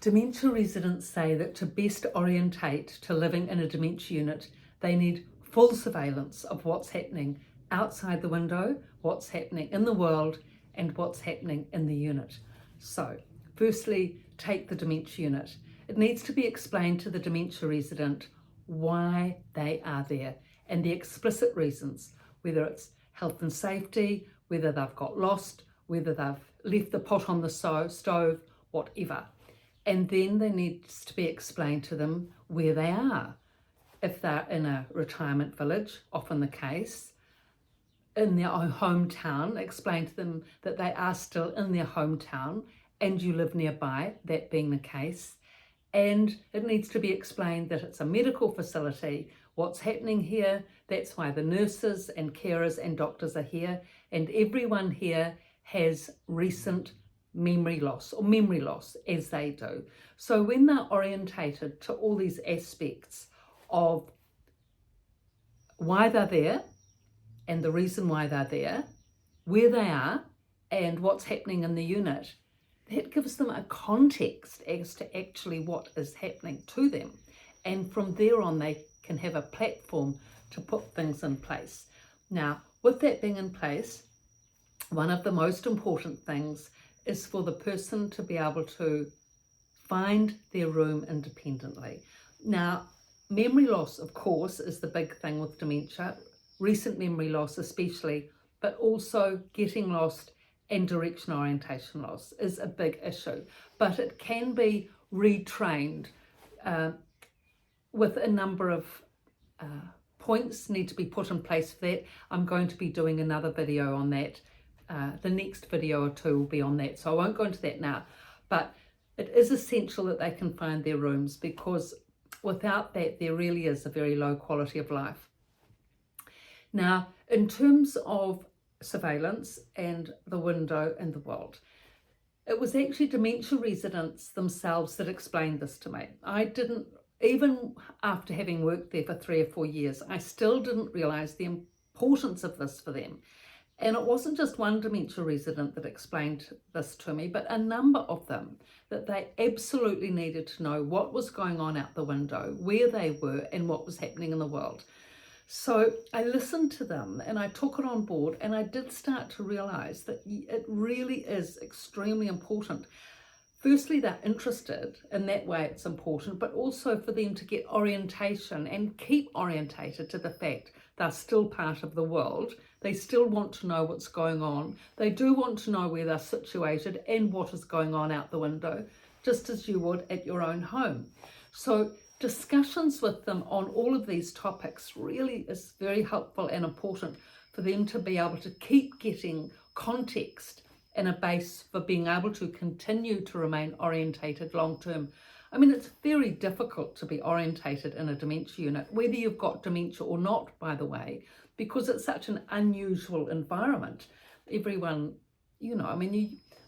Dementia residents say that to best orientate to living in a dementia unit, they need full surveillance of what's happening outside the window, what's happening in the world, and what's happening in the unit. So, firstly, take the dementia unit. It needs to be explained to the dementia resident why they are there and the explicit reasons, whether it's health and safety, whether they've got lost, whether they've left the pot on the stove, whatever. And then there needs to be explained to them where they are. If they're in a retirement village, often the case, in their own hometown, explain to them that they are still in their hometown and you live nearby, that being the case. And it needs to be explained that it's a medical facility, what's happening here, that's why the nurses and carers and doctors are here, and everyone here has recent memory loss as they do. So when they're orientated to all these aspects of why they're there and the reason why they're there, where they are and what's happening in the unit, that gives them a context as to actually what is happening to them. And from there on, they can have a platform to put things in place. Now, with that being in place, one of the most important things is for the person to be able to find their room independently. Now, memory loss, of course, is the big thing with dementia, recent memory loss especially, but also getting lost and direction orientation loss is a big issue. But it can be retrained with a number of points need to be put in place for that. I'm going to be doing another video on that. The next video or two will be on that, so I won't go into that now. But it is essential that they can find their rooms, because without that there really is a very low quality of life. Now, in terms of surveillance and the window and the world, it was actually dementia residents themselves that explained this to me. I didn't, even after having worked there for 3 or 4 years, I still didn't realise the importance of this for them. And it wasn't just one dementia resident that explained this to me, but a number of them, that they absolutely needed to know what was going on out the window, where they were, and what was happening in the world. So I listened to them and I took it on board, and I did start to realise that it really is extremely important. Firstly, they're interested, in that way it's important, but also for them to get orientation and keep orientated to the fact they're still part of the world. They still want to know what's going on. They do want to know where they're situated and what is going on out the window, just as you would at your own home. So discussions with them on all of these topics really is very helpful and important for them to be able to keep getting context and a base for being able to continue to remain orientated long term. I mean, it's very difficult to be orientated in a dementia unit, whether you've got dementia or not, by the way, because it's such an unusual environment. Everyone,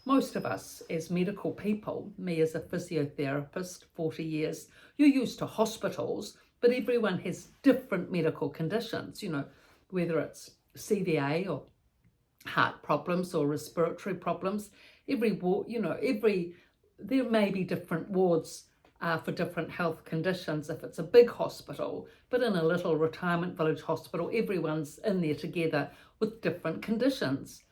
most of us as medical people, me as a physiotherapist, 40 years, you're used to hospitals, but everyone has different medical conditions, whether it's CVA or heart problems or respiratory problems. There may be different wards for different health conditions if it's a big hospital, but in a little retirement village hospital, everyone's in there together with different conditions.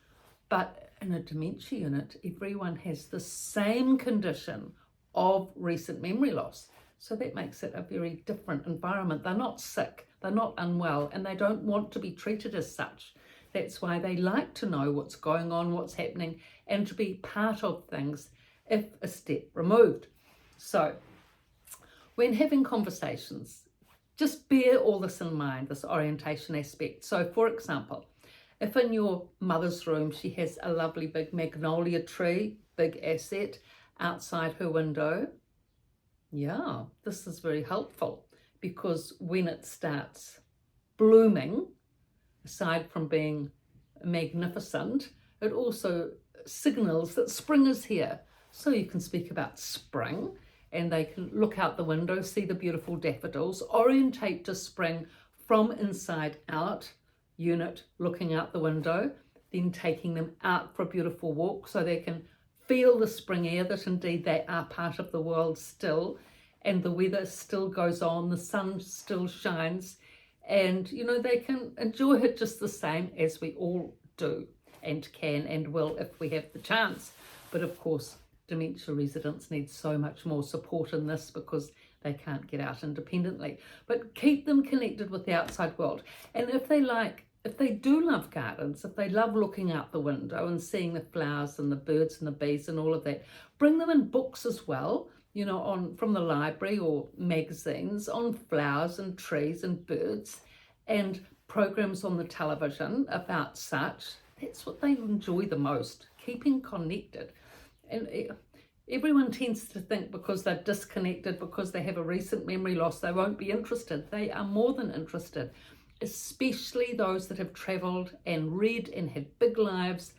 But in a dementia unit, everyone has the same condition of recent memory loss. So that makes it a very different environment. They're not sick, they're not unwell, and they don't want to be treated as such. That's why they like to know what's going on, what's happening, and to be part of things if a step removed. So when having conversations, just bear all this in mind, this orientation aspect. So for example, if in your mother's room she has a lovely big magnolia tree, big asset, outside her window, this is very helpful, because when it starts blooming, aside from being magnificent, it also signals that spring is here. So you can speak about spring, and they can look out the window, see the beautiful daffodils, orientate to spring from inside out, unit looking out the window, then taking them out for a beautiful walk so they can feel the spring air, that indeed they are part of the world still, and the weather still goes on, the sun still shines, and you know, they can enjoy it just the same as we all do and can and will if we have the chance. But of course, dementia residents need so much more support in this because they can't get out independently. But keep them connected with the outside world. And if they do love gardens, if they love looking out the window and seeing the flowers and the birds and the bees and all of that, bring them in books as well, you know, from the library or magazines on flowers and trees and birds, and programs on the television about such. That's what they enjoy the most, keeping connected. And everyone tends to think because they're disconnected, because they have a recent memory loss, they won't be interested. They are more than interested, especially those that have travelled and read and had big lives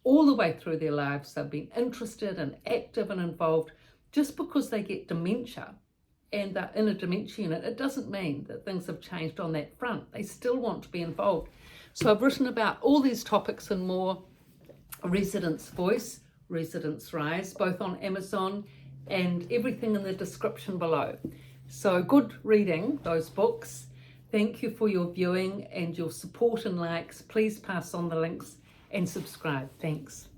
all the way through their lives. They've been interested and active and involved. Just because they get dementia and they're in a dementia unit, it doesn't mean that things have changed on that front. They still want to be involved. So I've written about all these topics and more, Residents' Voice, Residents' Rise, both on Amazon, and everything in the description below. So good reading those books. Thank you for your viewing and your support and likes. Please pass on the links and subscribe. Thanks.